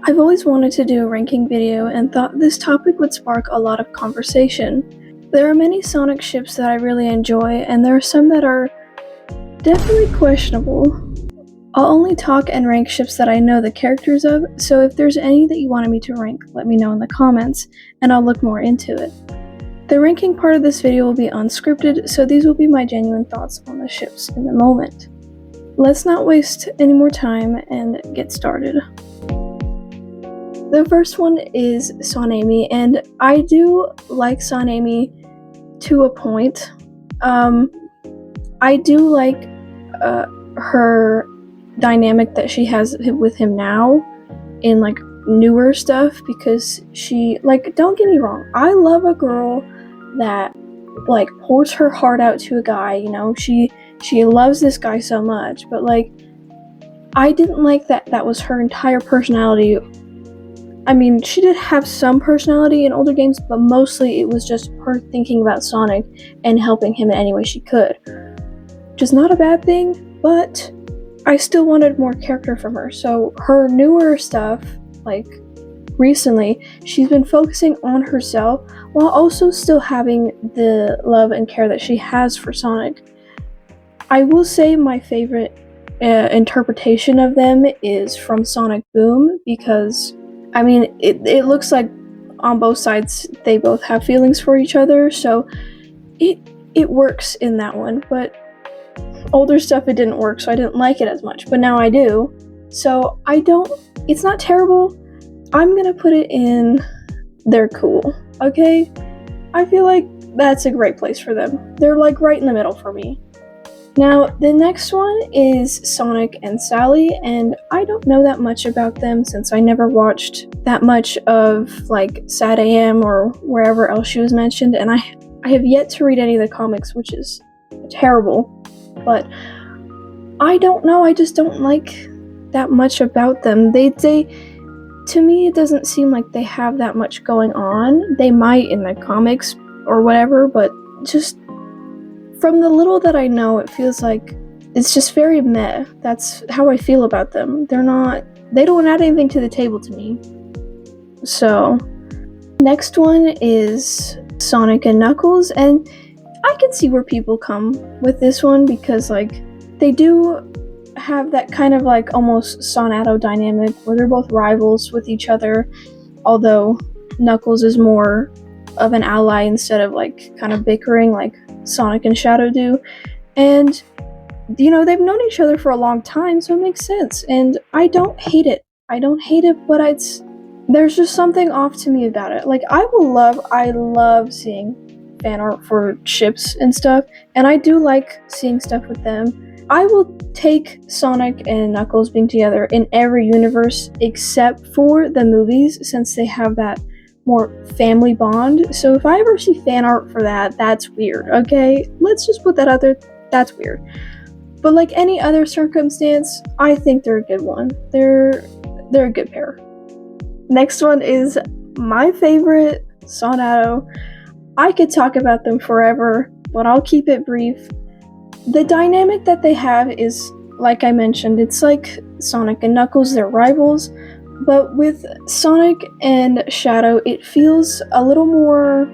I've always wanted to do a ranking video and thought this topic would spark a lot of conversation. There are many Sonic ships that I really enjoy, and there are some that are definitely questionable. I'll only talk and rank ships that I know the characters of, so if there's any that you wanted me to rank, let me know in the comments, and I'll look more into it. The ranking part of this video will be unscripted, so these will be my genuine thoughts on the ships in the moment. Let's not waste any more time and get started. The first one is SonAmy, and I do like SonAmy to a point. I do like her dynamic that she has with him now in like newer stuff, because she, like, don't get me wrong, I love a girl that like pours her heart out to a guy, you know, she loves this guy so much, but like I didn't like that was her entire personality. I mean, she did have some personality in older games, but mostly it was just her thinking about Sonic and helping him in any way she could. Which is not a bad thing, but I still wanted more character from her. So her newer stuff, like recently, she's been focusing on herself while also still having the love and care that she has for Sonic. I will say my favorite interpretation of them is from Sonic Boom, because I mean, it looks like on both sides they both have feelings for each other, so it works in that one. But older stuff, it didn't work, so I didn't like it as much, but now I do. So it's not terrible. I'm gonna put it in they're cool, okay? I feel like that's a great place for them. They're like right in the middle for me. Now, the next one is Sonic and Sally, and I don't know that much about them since I never watched that much of like Sad AM or wherever else she was mentioned, and I have yet to read any of the comics, which is terrible, but I don't know, I just don't like that much about them. They to me, it doesn't seem like they have that much going on. They might in the comics or whatever, but just from the little that I know, it feels like it's just very meh. That's how I feel about them. They don't add anything to the table to me. So, next one is Sonic and Knuckles, and I can see where people come with this one, because like they do have that kind of like almost Sonadow dynamic where they're both rivals with each other, although Knuckles is more of an ally instead of like kind of bickering like Sonic and Shadow do. And you know, they've known each other for a long time, so it makes sense, and I don't hate it, but there's just something off to me about it. Like I love seeing fan art for ships and stuff, and I do like seeing stuff with them. I will take Sonic and Knuckles being together in every universe except for the movies, since they have that more family bond. So if I ever see fan art for that, that's weird, okay? Let's just put that out there. That's weird. But like any other circumstance, I think they're a good one. They're a good pair. Next one is my favorite, Sonadow. I could talk about them forever, but I'll keep it brief. The dynamic that they have is, like I mentioned, it's like Sonic and Knuckles, they're rivals, but with Sonic and Shadow, it feels a little more,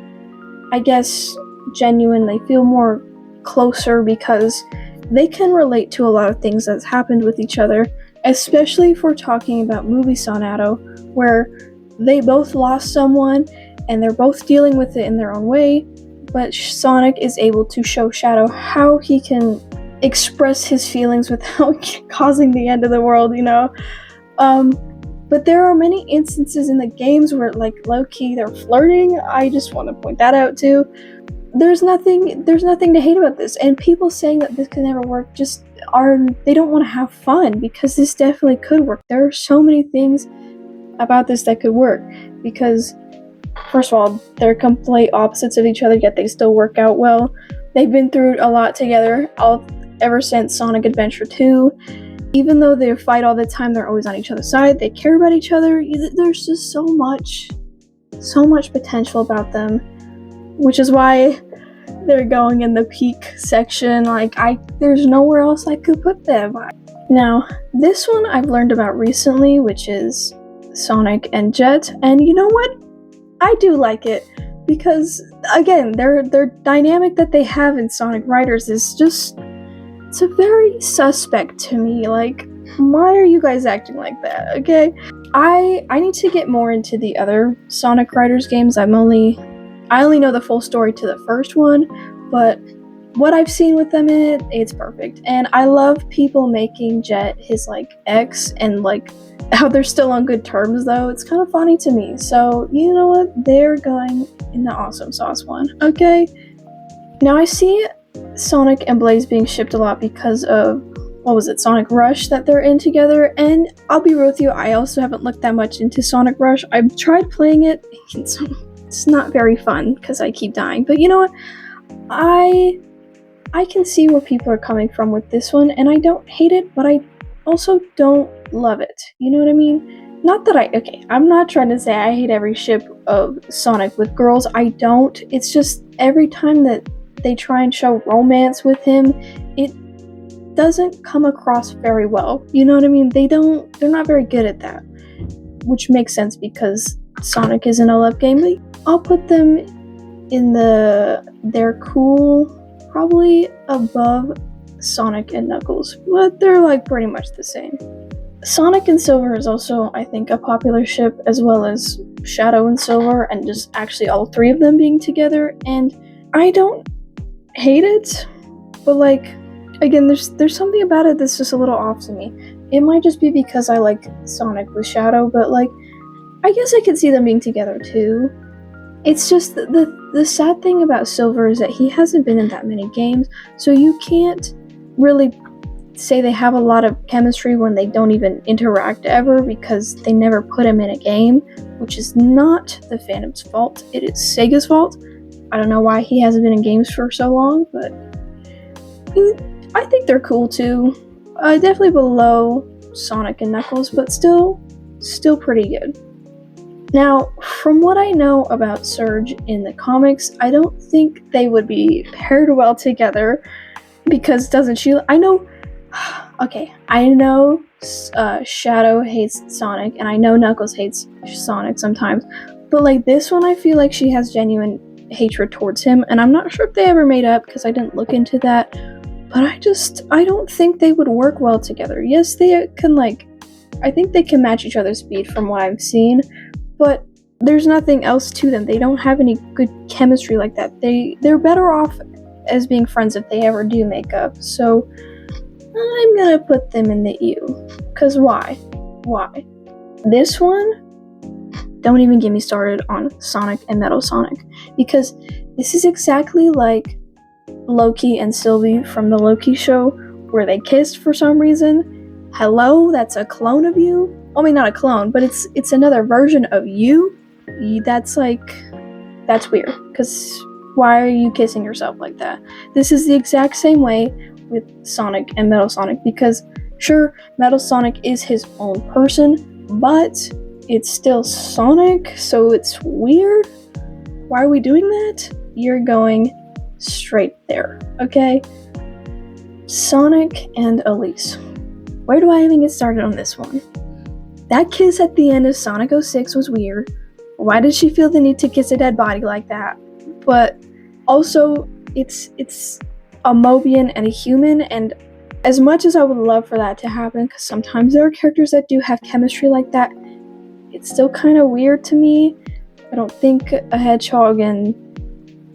I guess, genuine. They feel more closer because they can relate to a lot of things that's happened with each other, especially if we're talking about movie Sonadow, where they both lost someone and they're both dealing with it in their own way, but Sonic is able to show Shadow how he can express his feelings without causing the end of the world, you know? But there are many instances in the games where, like, low-key they're flirting. I just want to point that out too. There's nothing to hate about this, and people saying that this could never work they don't want to have fun, because this definitely could work. There are so many things about this that could work, because first of all, they're complete opposites of each other, yet they still work out well. They've been through a lot together ever since Sonic Adventure 2. Even though they fight all the time, they're always on each other's side. They care about each other. There's just so much potential about them, which is why they're going in the peak section. Like, there's nowhere else I could put them. Now, this one I've learned about recently, which is Sonic and Jet, and you know what? I do like it because again, their dynamic that they have in Sonic Riders is just, it's a very suspect to me. Like, why are you guys acting like that? Okay, I need to get more into the other Sonic Riders games. I only know the full story to the first one, but what I've seen with them in it, it's perfect. And I love people making Jet his like ex, and like how they're still on good terms though. It's kind of funny to me. So you know what? They're going in the awesome sauce one. Okay. Now I see Sonic and Blaze being shipped a lot because of, what was it, Sonic Rush that they're in together. And I'll be real with you, I also haven't looked that much into Sonic Rush. I've tried playing it. It's not very fun because I keep dying. But you know what? I can see where people are coming from with this one, and I don't hate it, but I also don't love it. You know what I mean? Not that I'm not trying to say I hate every ship of Sonic with girls. I don't. It's just every time that they try and show romance with him, it doesn't come across very well. You know what I mean? They're not very good at that, which makes sense because Sonic isn't a love game. But I'll put them in they're cool, probably above Sonic and Knuckles, but they're like pretty much the same. Sonic and Silver is also, I think, a popular ship, as well as Shadow and Silver, and just actually all three of them being together. And I don't hate it, but like, again, there's something about it that's just a little off to me. It might just be because I like Sonic with Shadow, but like, I guess I could see them being together too. It's just the sad thing about Silver is that he hasn't been in that many games, so you can't really say they have a lot of chemistry when they don't even interact ever, because they never put him in a game, which is not the fandom's fault. It is Sega's fault. I don't know why he hasn't been in games for so long, but I think they're cool too. Definitely below Sonic and Knuckles, but still pretty good. Now, from what I know about Surge in the comics, I don't think they would be paired well together, because doesn't she? I know Shadow hates Sonic, and I know Knuckles hates Sonic sometimes, but like this one, I feel like she has genuine hatred towards him, and I'm not sure if they ever made up because I didn't look into that, but I don't think they would work well together. Yes, they can, I think they can match each other's speed from what I've seen, but there's nothing else to them. They don't have any good chemistry like that. They're better off as being friends if they ever do make up. So I'm gonna put them in the U. Cause why? This one, don't even get me started on Sonic and Metal Sonic, because this is exactly like Loki and Sylvie from the Loki show, where they kissed for some reason. Hello, that's a clone of you. I mean, not a clone, but it's another version of you. That's weird, because why are you kissing yourself like that? This is the exact same way with Sonic and Metal Sonic, because sure, Metal Sonic is his own person, but it's still Sonic, so it's weird. Why are we doing that? You're going straight there, okay? Sonic and Elise. Where do I even get started on this one? That kiss at the end of Sonic 06 was weird. Why did she feel the need to kiss a dead body like that? But also, it's a Mobian and a human, and as much as I would love for that to happen, because sometimes there are characters that do have chemistry like that, it's still kind of weird to me. I don't think a hedgehog and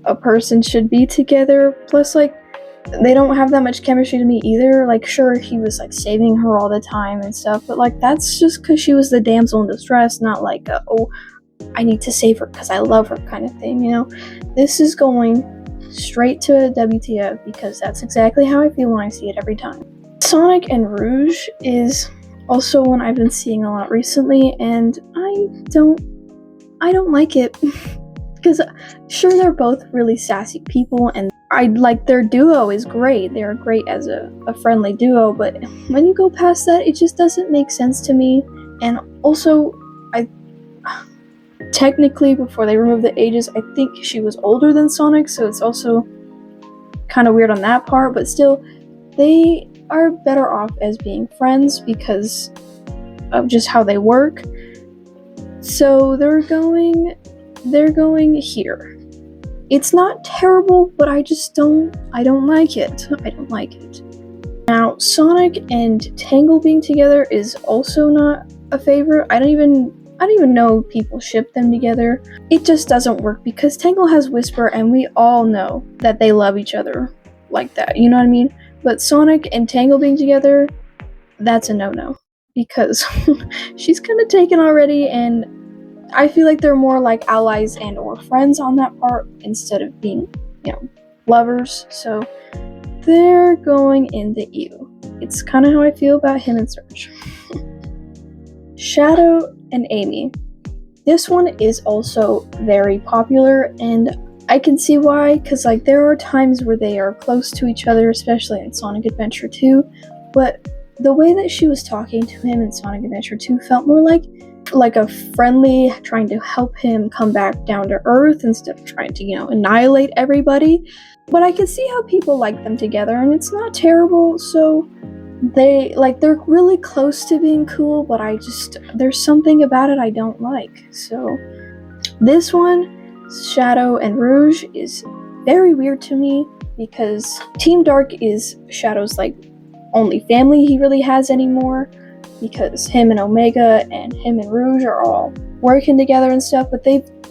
a person should be together. Plus, they don't have that much chemistry to me either. Sure, he was saving her all the time and stuff, but that's just because she was the damsel in distress, not I need to save her because I love her kind of thing, you know? This is going straight to a WTF, because that's exactly how I feel when I see it every time. Sonic and Rouge is also one I've been seeing a lot recently, and I don't like it. Because sure, they're both really sassy people, and their duo is great. They're great as a friendly duo, but when you go past that, it just doesn't make sense to me. And also, technically, before they remove the ages, I think she was older than Sonic, so it's also kind of weird on that part, but still, they are better off as being friends because of just how they work. So they're going here. It's not terrible, but I don't like it. I don't like it. Now, Sonic and Tangle being together is also not a favorite. I don't even know people ship them together. It just doesn't work because Tangle has Whisper and we all know that they love each other like that, you know what I mean? But Sonic and Tangle being together, that's a no-no because she's kind of taken already, and I feel like they're more like allies and or friends on that part instead of being, lovers. So they're going in the EU. It's kind of how I feel about him and Surge. Shadow and Amy. This one is also very popular, and I can see why, because there are times where they are close to each other, especially in Sonic Adventure 2, but the way that she was talking to him in Sonic Adventure 2 felt more like a friendly, trying to help him come back down to earth instead of trying to, annihilate everybody. But I can see how people like them together, and it's not terrible, so they're really close to being cool, but there's something about it I don't like. So this one, Shadow and Rouge, is very weird to me because Team Dark is Shadow's only family he really has anymore, because him and Omega and him and Rouge are all working together and stuff, but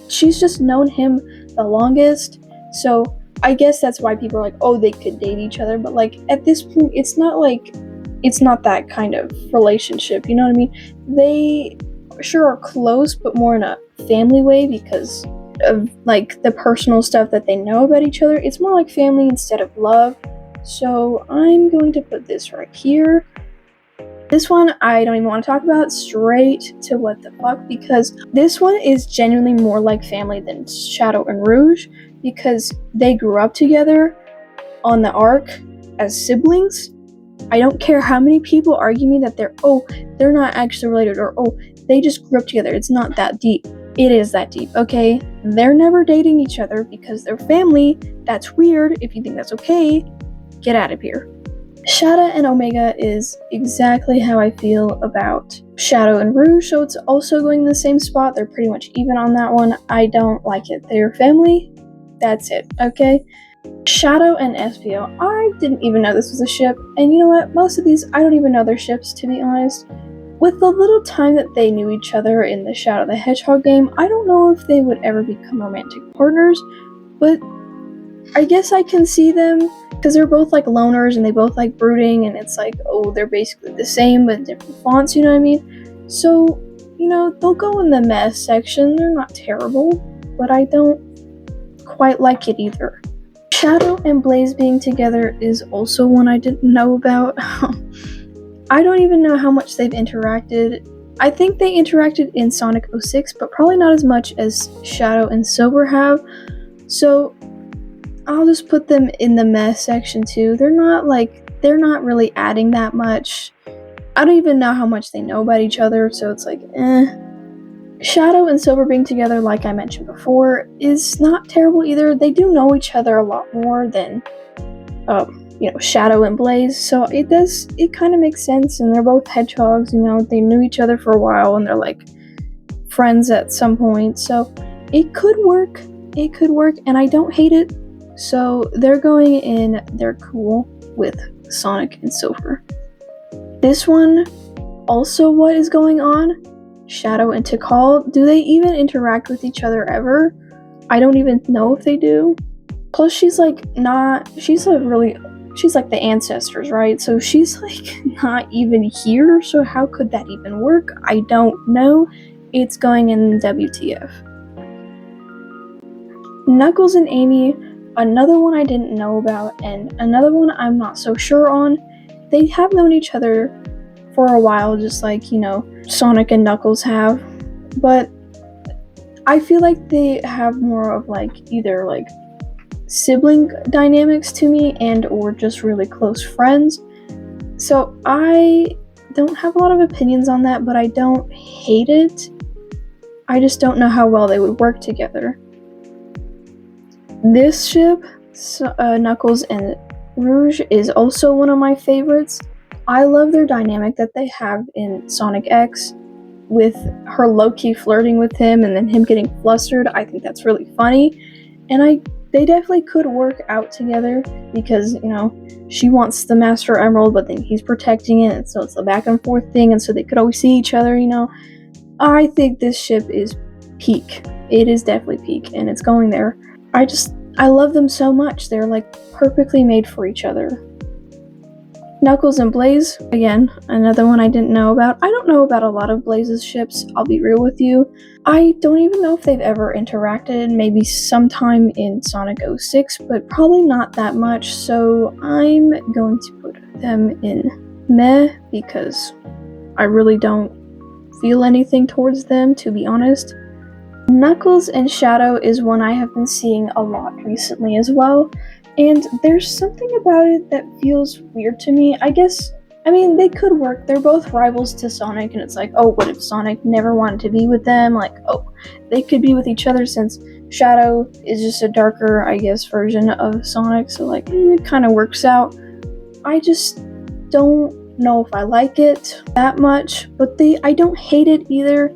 she's just known him the longest, so I guess that's why people are like, oh, they could date each other, but at this point, it's not that kind of relationship, you know what I mean? They sure are close, but more in a family way because of the personal stuff that they know about each other. It's more like family instead of love. So I'm going to put this right here. This one I don't even want to talk about, straight to what the fuck, because this one is genuinely more like family than Shadow and Rouge, because they grew up together on the Ark as siblings. I don't care how many people argue me that they're not actually related, or they just grew up together. It's not that deep. It is that deep, okay? They're never dating each other because they're family. That's weird. If you think that's okay, get out of here. Shadow and Omega is exactly how I feel about Shadow and Rouge, so it's also going in the same spot. They're pretty much even on that one. I don't like it. They're family. That's it, okay? Shadow and Espio. I didn't even know this was a ship, and you know what? Most of these, I don't even know they're ships, to be honest. With the little time that they knew each other in the Shadow the Hedgehog game, I don't know if they would ever become romantic partners, but I guess I can see them, because they're both loners, and they both like brooding, and it's they're basically the same, but different fonts, you know what I mean? So, they'll go in the mess section. They're not terrible, but I don't quite like it either. Shadow and Blaze being together is also one I didn't know about. I don't even know how much they've interacted. I think they interacted in Sonic 06, but probably not as much as Shadow and Silver have. So I'll just put them in the mess section too. They're not really adding that much. I don't even know how much they know about each other, so it's Shadow and Silver being together, like I mentioned before, is not terrible either. They do know each other a lot more than, Shadow and Blaze, so it kind of makes sense, and they're both hedgehogs, they knew each other for a while, and they're friends at some point, so it could work, and I don't hate it, so they're going in, they're cool with Sonic and Silver. This one, also what is going on? Shadow and Tikal, do they even interact with each other ever? I don't even know if they do. Plus she's the ancestors, right? So she's not even here, so how could that even work? I don't know. It's going in WTF. Knuckles and Amy, another one I didn't know about, and another one I'm not so sure on. They have known each other for a while, just Sonic and Knuckles have, but I feel like they have more of either sibling dynamics to me and or just really close friends. So I don't have a lot of opinions on that, but I don't hate it. I just don't know how well they would work together. This ship, Knuckles and Rouge, is also one of my favorites. I love their dynamic that they have in Sonic X. with her low-key flirting with him and then him getting flustered. I think that's really funny, and they definitely could work out together because, you know, she wants the Master Emerald, but then he's protecting it, and so it's a back and forth thing, and so they could always see each other, you know. I think this ship is peak. It is definitely peak, and it's going there. I love them so much. They're like perfectly made for each other. Knuckles and Blaze, again, another one I didn't know about. I don't know about a lot of Blaze's ships, I'll be real with you. I don't even know if they've ever interacted, maybe sometime in Sonic 06, but probably not that much, so I'm going to put them in meh, because I really don't feel anything towards them, to be honest. Knuckles and Shadow is one I have been seeing a lot recently as well, and there's something about it that feels weird to me. I mean, they could work. They're both rivals to Sonic, and it's like, oh, what if Sonic never wanted to be with them? Like, oh, they could be with each other since Shadow is just a darker, I guess, version of Sonic, so like, it kind of works out. I just don't know if I like it that much, but I don't hate it either.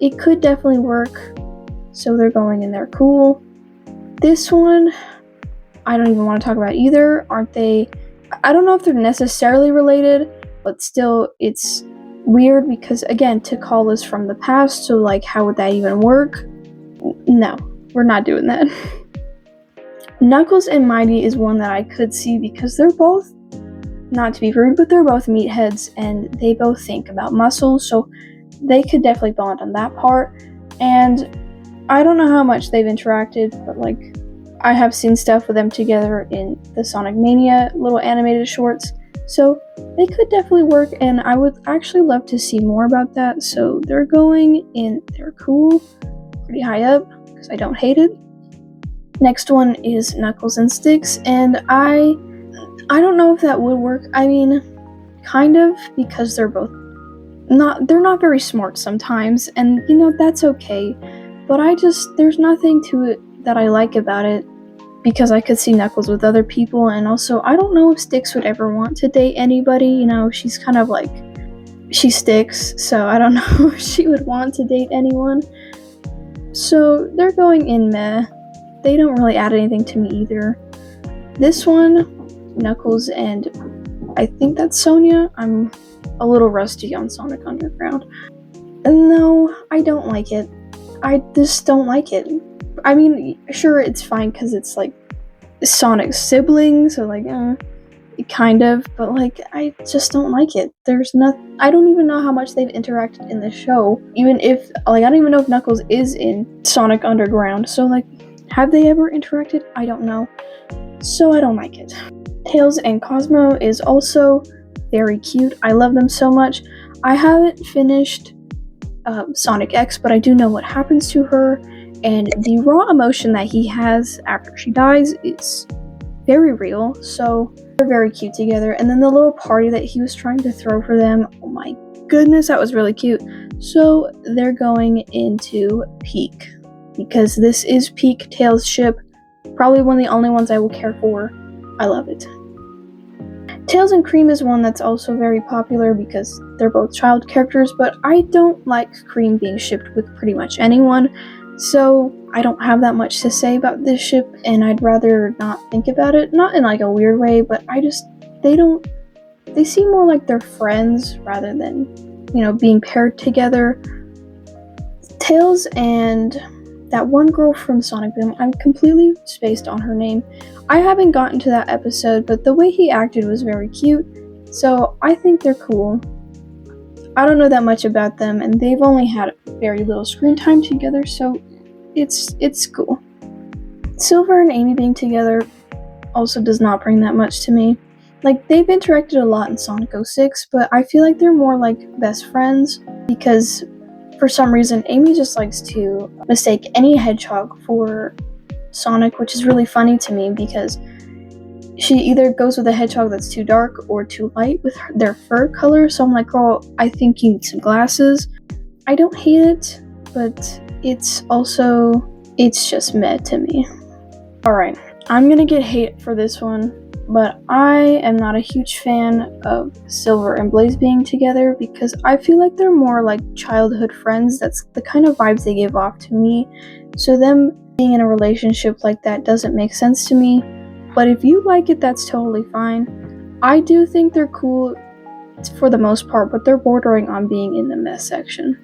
It could definitely work, so they're going in there. Cool. This one, I don't even want to talk about either. Aren't they? I don't know if they're necessarily related, but still, it's weird because, again, Tikal is from the past, so like, how would that even work? No, we're not doing that. Knuckles and Mighty is one that I could see because they're both, not to be rude, but they're both meatheads and they both think about muscles, so they could definitely bond on that part. And I don't know how much they've interacted, but like, I have seen stuff with them together in the Sonic Mania little animated shorts, so they could definitely work, and I would actually love to see more about that. So they're going in, they're cool, pretty high up, because I don't hate it. Next one is Knuckles and Sticks, and I don't know if that would work. I mean, kind of, because they're not very smart sometimes, and you know, that's okay, but there's nothing to it that I like about it, because I could see Knuckles with other people, and also I don't know if Sticks would ever want to date anybody. You know, she's kind of like, she sticks, so I don't know if she would want to date anyone. So they're going in meh. They don't really add anything to me either. This one, Knuckles and I think that's Sonia. I'm a little rusty on Sonic Underground. No, I don't like it. I just don't like it. I mean, sure, it's fine because it's like Sonic's sibling, so like, kind of, but like, I just don't like it. I don't even know how much they've interacted in the show, even if, like, I don't even know if Knuckles is in Sonic Underground, so like, have they ever interacted? I don't know, so I don't like it. Tails and Cosmo is also very cute. I love them so much. I haven't finished Sonic X, but I do know what happens to her, and the raw emotion that he has after she dies is very real, so they're very cute together. And then the little party that he was trying to throw for them, oh my goodness, that was really cute. So they're going into peak, because this is peak Tails ship, probably one of the only ones I will care for. I love it. Tails and Cream is one that's also very popular because they're both child characters, but I don't like Cream being shipped with pretty much anyone, so I don't have that much to say about this ship, and I'd rather not think about it. Not in like a weird way, but they seem more like they're friends rather than, you know, being paired together. Tails and that one girl from Sonic Boom, I'm completely spaced on her name. I haven't gotten to that episode, but the way he acted was very cute, so I think they're cool. I don't know that much about them, and they've only had very little screen time together, so it's cool. Silver and Amy being together also does not bring that much to me. Like, they've interacted a lot in Sonic 06, but I feel like they're more like best friends, because for some reason, Amy just likes to mistake any hedgehog for Sonic, which is really funny to me because she either goes with a hedgehog that's too dark or too light with their fur color. So I'm like, girl, I think you need some glasses. I don't hate it, but it's just meh to me. Alright, I'm gonna get hate for this one. but I am not a huge fan of Silver and Blaze being together because I feel like they're more like childhood friends. That's the kind of vibes they give off to me. So them being in a relationship like that doesn't make sense to me. But if you like it, that's totally fine. I do think they're cool for the most part, but they're bordering on being in the mess section.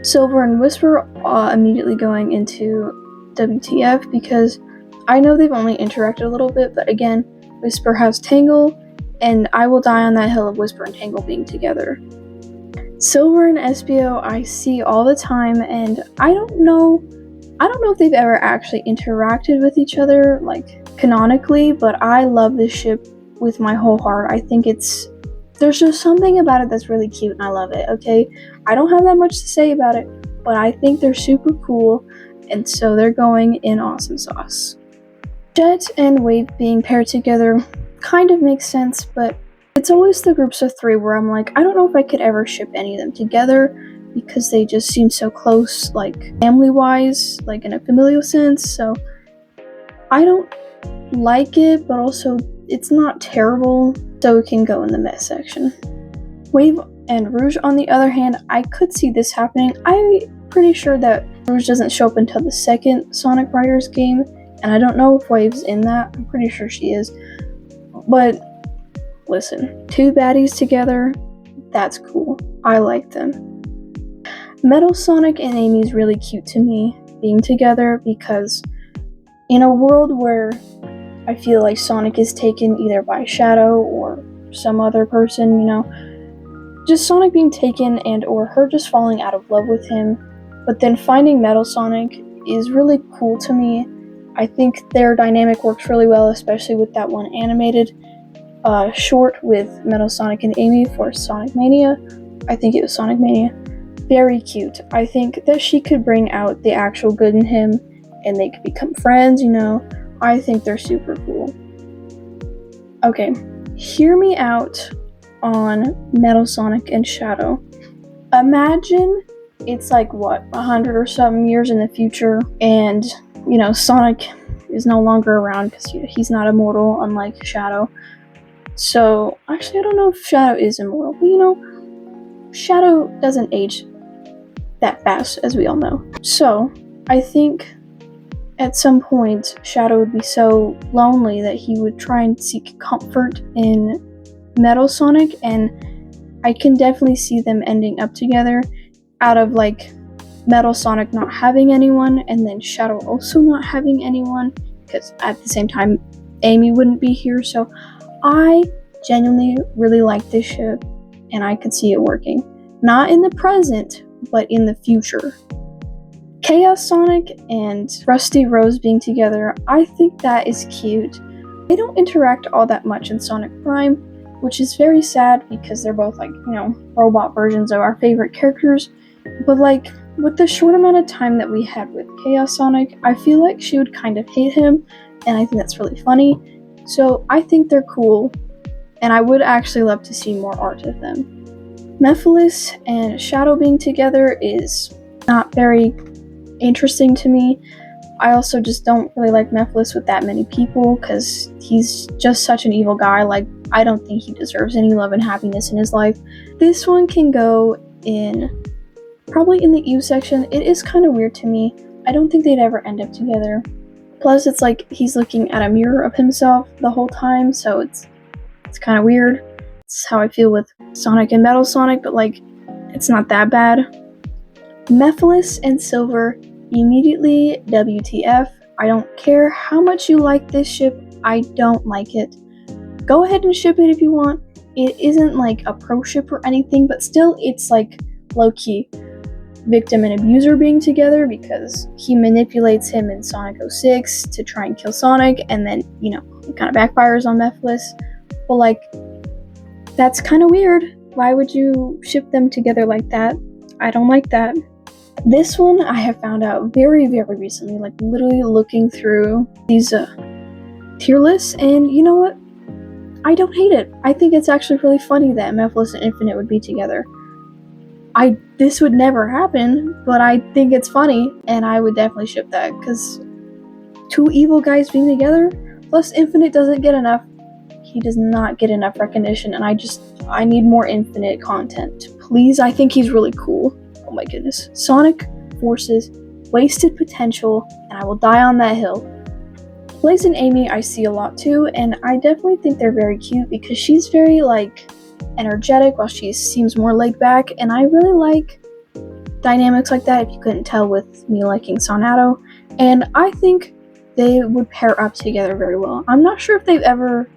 Silver and Whisper immediately going into WTF because I know they've only interacted a little bit, but again, Whisper has Tangle, and I will die on that hill of Whisper and Tangle being together. Silver and Espio I see all the time, and I don't know if they've ever actually interacted with each other, like, canonically, but I love this ship with my whole heart. I think there's just something about it that's really cute, and I love it, okay? I don't have that much to say about it, but I think they're super cool, and so they're going in awesome sauce. Jet and Wave being paired together kind of makes sense, but it's always the groups of three where I'm like, I don't know if I could ever ship any of them together because they just seem so close, like family-wise, like in a familial sense, so I don't like it, but also it's not terrible, so it can go in the mess section. Wave and Rouge, on the other hand, I could see this happening. I'm pretty sure that Rouge doesn't show up until the second Sonic Riders game, and I don't know if Wave's in that. I'm pretty sure she is. But listen, two baddies together, that's cool. I like them. Metal Sonic and Amy is really cute to me being together because in a world where I feel like Sonic is taken either by Shadow or some other person, just Sonic being taken and or her just falling out of love with him, but then finding Metal Sonic is really cool to me. I think their dynamic works really well, especially with that one animated short with Metal Sonic and Amy for Sonic Mania. I think it was Sonic Mania. Very cute. I think that she could bring out the actual good in him and they could become friends, I think they're super cool. Okay, hear me out on Metal Sonic and Shadow. Imagine it's like 100 or something years in the future, and Sonic is no longer around because he's not immortal, unlike Shadow. So actually, I don't know if Shadow is immortal, but Shadow doesn't age that fast, as we all know. So I think at some point Shadow would be so lonely that he would try and seek comfort in Metal Sonic, and I can definitely see them ending up together out of like Metal Sonic not having anyone and then Shadow also not having anyone, because at the same time Amy wouldn't be here. So I genuinely really like this ship and I could see it working, not in the present but in the future. Chaos Sonic and Rusty Rose being together, I think that is cute. They don't interact all that much in Sonic Prime, which is very sad because they're both like, robot versions of our favorite characters. But like, with the short amount of time that we had with Chaos Sonic, I feel like she would kind of hate him, and I think that's really funny. So I think they're cool, and I would actually love to see more art of them. Mephiles and Shadow being together is not very interesting to me. I also just don't really like Mephiles with that many people because he's just such an evil guy. Like, I don't think he deserves any love and happiness in his life. This one can go probably in the Eve section. It is kind of weird to me. I don't think they'd ever end up together. Plus, it's like he's looking at a mirror of himself the whole time, so it's kind of weird. It's how I feel with Sonic and Metal Sonic, but like, it's not that bad. Mephiles and Silver, immediately WTF. I don't care how much you like this ship, I don't like it. Go ahead and ship it if you want. It isn't like a pro ship or anything, but still it's like low-key victim and abuser being together because he manipulates him in Sonic 06 to try and kill Sonic, and then, it kind of backfires on Mephiles. But like, that's kind of weird. Why would you ship them together like that? I don't like that. This one I have found out very, very recently, like literally looking through these tier lists, and you know what? I don't hate it. I think it's actually really funny that Mephiles and Infinite would be together. This would never happen, but I think it's funny, and I would definitely ship that, because two evil guys being together, plus Infinite doesn't get enough he does not get enough recognition, and I need more Infinite content. Please, I think he's really cool. Oh my goodness. Sonic Forces, wasted potential, and I will die on that hill. Blaze and Amy I see a lot too, and I definitely think they're very cute because she's very like energetic while she seems more laid back, and I really like dynamics like that, if you couldn't tell with me liking Sonadow, and I think they would pair up together very well. I'm not sure if they've ever,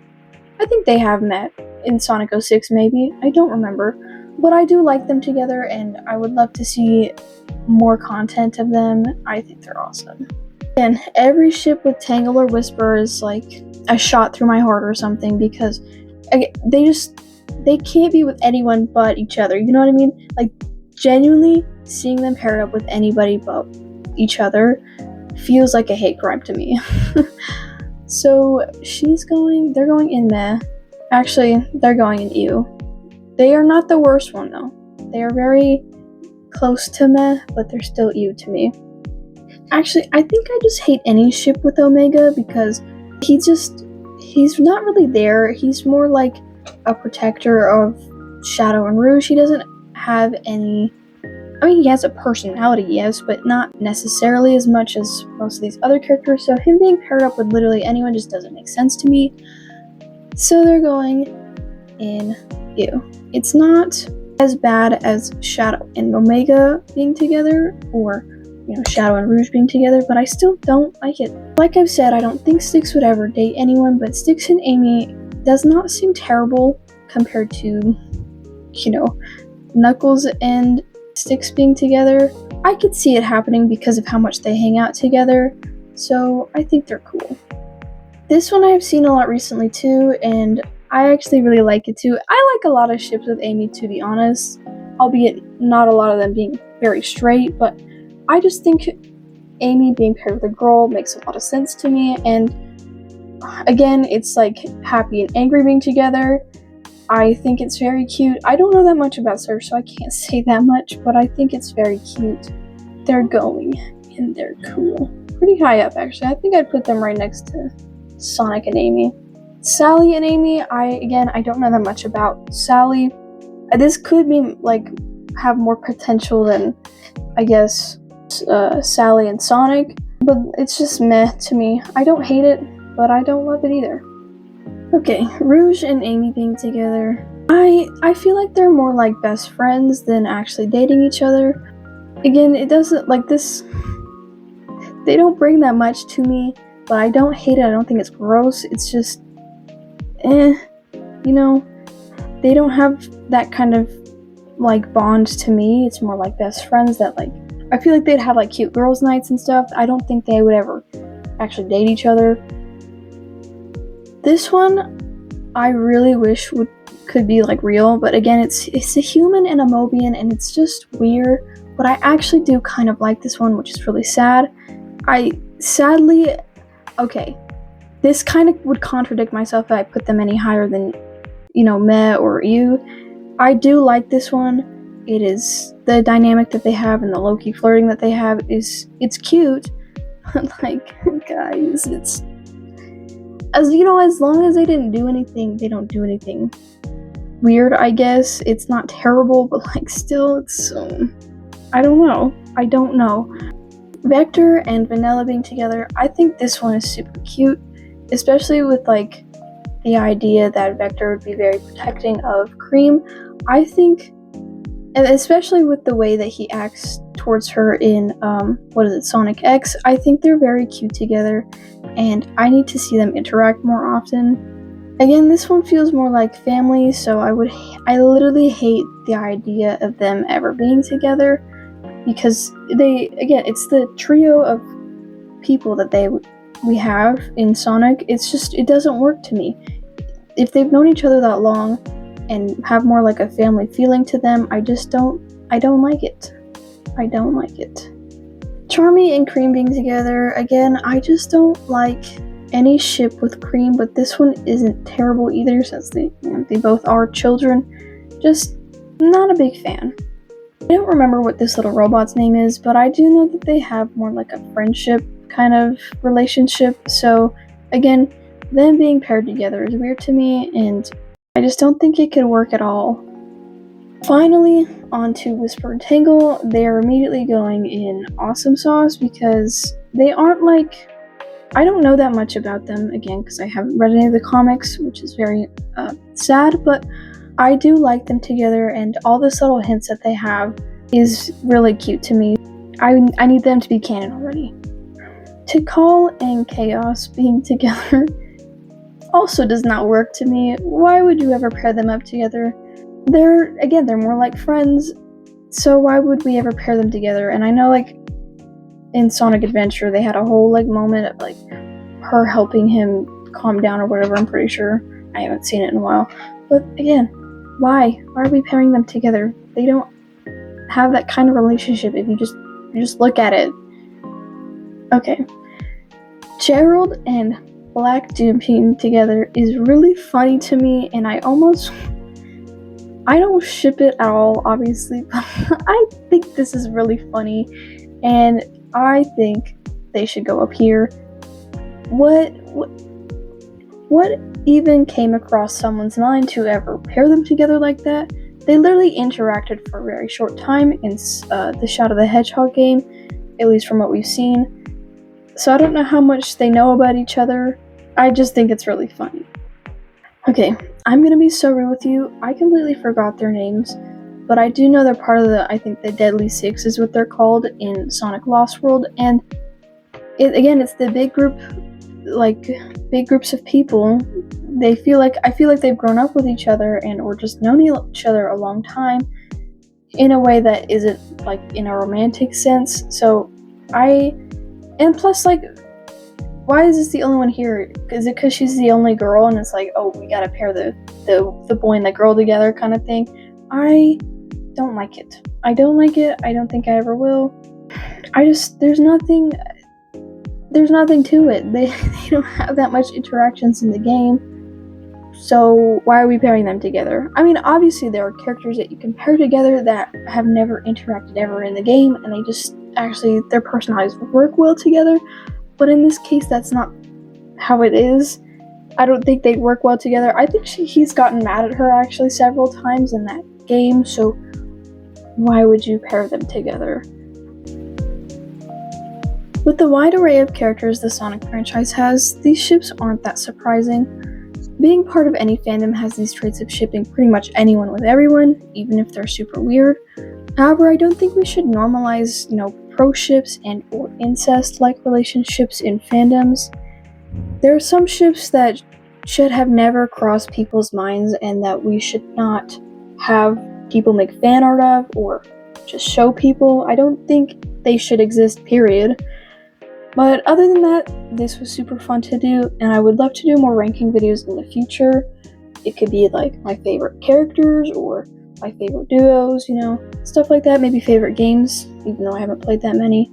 I think they have met in Sonic 06 maybe, I don't remember, but I do like them together and I would love to see more content of them. I think they're awesome. And every ship with Tangle or Whisper is like a shot through my heart or something, because they can't be with anyone but each other, you know what I mean? Like, genuinely seeing them paired up with anybody but each other feels like a hate crime to me. So they're going in meh. Actually, they're going in ew. They are not the worst one though. They are very close to meh, but they're still ew to me. Actually, I think I just hate any ship with Omega because he's not really there. He's more like a protector of Shadow and Rouge. He doesn't have any, I mean, he has a personality, yes, but not necessarily as much as most of these other characters, so him being paired up with literally anyone just doesn't make sense to me. So they're going in ew. It's not as bad as Shadow and Omega being together, or Shadow and Rouge being together, but I still don't like it. Like I've said, I don't think Styx would ever date anyone, but Styx and Amy does not seem terrible compared to, Knuckles and Styx being together. I could see it happening because of how much they hang out together, so I think they're cool. This one I've seen a lot recently too, and I actually really like it too. I like a lot of ships with Amy, to be honest, albeit not a lot of them being very straight, but I just think Amy being paired with a girl makes a lot of sense to me, and again, it's like happy and angry being together. I think it's very cute. I don't know that much about Surf, so I can't say that much, but I think it's very cute. They're going, and they're cool. Pretty high up, actually. I think I'd put them right next to Sonic and Amy. Sally and Amy, I don't know that much about Sally. This could be, have more potential than, I guess, Sally and Sonic, but it's just meh to me. I don't hate it, but I don't love it either. Okay, Rouge and Amy being together. I feel like they're more like best friends than actually dating each other. Again, it doesn't, this, they don't bring that much to me, but I don't hate it. I don't think it's gross. It's just, they don't have that kind of, bond to me. It's more like best friends that, I feel like they'd have, cute girls' nights and stuff. I don't think they would ever actually date each other. This one, I really wish could be real, but again, it's a human and a Mobian, and it's just weird. But I actually do kind of like this one, which is really sad. Okay, this kind of would contradict myself if I put them any higher than, meh or ew. I do like this one. It is the dynamic that they have and the low-key flirting that they have it's cute. Guys, it's, as long as they didn't do anything, they don't do anything weird, I guess. It's not terrible, but still, it's, I don't know. Vector and Vanilla being together, I think this one is super cute, especially with, the idea that Vector would be very protecting of Cream. I think, and especially with the way that he acts towards her in, Sonic X, I think they're very cute together, and I need to see them interact more often. Again, this one feels more like family, so I literally hate the idea of them ever being together, because it's the trio of people that we have in Sonic. It doesn't work to me. If they've known each other that long and have more a family feeling to them, I don't like it. I don't like it. Charmy and Cream being together, again, I just don't like any ship with Cream, but this one isn't terrible either, since they both are children. Just not a big fan. I don't remember what this little robot's name is, but I do know that they have more a friendship kind of relationship. So again, them being paired together is weird to me, and I just don't think it could work at all. Finally, on to Whisper and Tangle. They are immediately going in awesome sauce because they aren't like... I don't know that much about them, again, because I haven't read any of the comics, which is very sad, but I do like them together, and all the subtle hints that they have is really cute to me. I need them to be canon already. Tikal and Chaos being together also does not work to me. Why would you ever pair them up together? They're more like friends, so why would we ever pair them together? And I know, like, in Sonic Adventure, they had a whole, like, moment of, like, her helping him calm down or whatever, I'm pretty sure. I haven't seen it in a while. But, again, why? Why are we pairing them together? They don't have that kind of relationship if you just look at it. Okay. Gerald and Black Doom being together is really funny to me, and I don't ship it at all, obviously, but I think this is really funny, and I think they should go up here. What even came across someone's mind to ever pair them together like that? They literally interacted for a very short time in the Shadow the Hedgehog game, at least from what we've seen. So I don't know how much they know about each other. I just think it's really funny. Okay, I'm gonna be so rude with you. I completely forgot their names, but I do know they're part of the Deadly Six is what they're called in Sonic Lost World, and it's the big group, like, big groups of people. I feel like they've grown up with each other or just known each other a long time in a way that isn't, like, in a romantic sense. And plus, like, why is this the only one here? Is it because she's the only girl and it's like, oh, we gotta pair the boy and the girl together kind of thing? I don't like it. I don't like it. I don't think I ever will. There's nothing to it. They don't have that much interactions in the game. So why are we pairing them together? I mean, obviously there are characters that you can pair together that have never interacted ever in the game, and they just their personalities work well together. But in this case, that's not how it is. I don't think they'd work well together. I think he's gotten mad at her actually several times in that game, so why would you pair them together? With the wide array of characters the Sonic franchise has, these ships aren't that surprising. Being part of any fandom has these traits of shipping pretty much anyone with everyone, even if they're super weird. However, I don't think we should normalize, pro ships and or incest-like relationships in fandoms. There are some ships that should have never crossed people's minds and that we should not have people make fan art of or just show people. I don't think they should exist, period. But other than that, this was super fun to do, and I would love to do more ranking videos in the future. It could be like my favorite characters or my favorite duos, stuff like that. Maybe favorite games, even though I haven't played that many.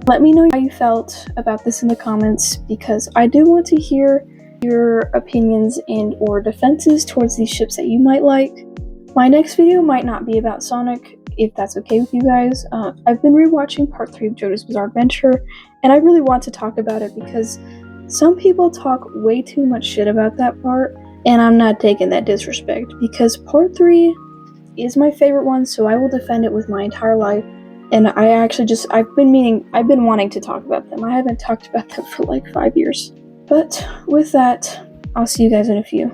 Let me know how you felt about this in the comments, because I do want to hear your opinions and or defenses towards these ships that you might like. My next video might not be about Sonic, if that's okay with you guys. I've been rewatching part 3 of JoJo's Bizarre Adventure, and I really want to talk about it because some people talk way too much shit about that part, and I'm not taking that disrespect, because part 3 is my favorite one, so I will defend it with my entire life. And I've been wanting to talk about them. I haven't talked about them for like 5 years. But with that, I'll see you guys in a few.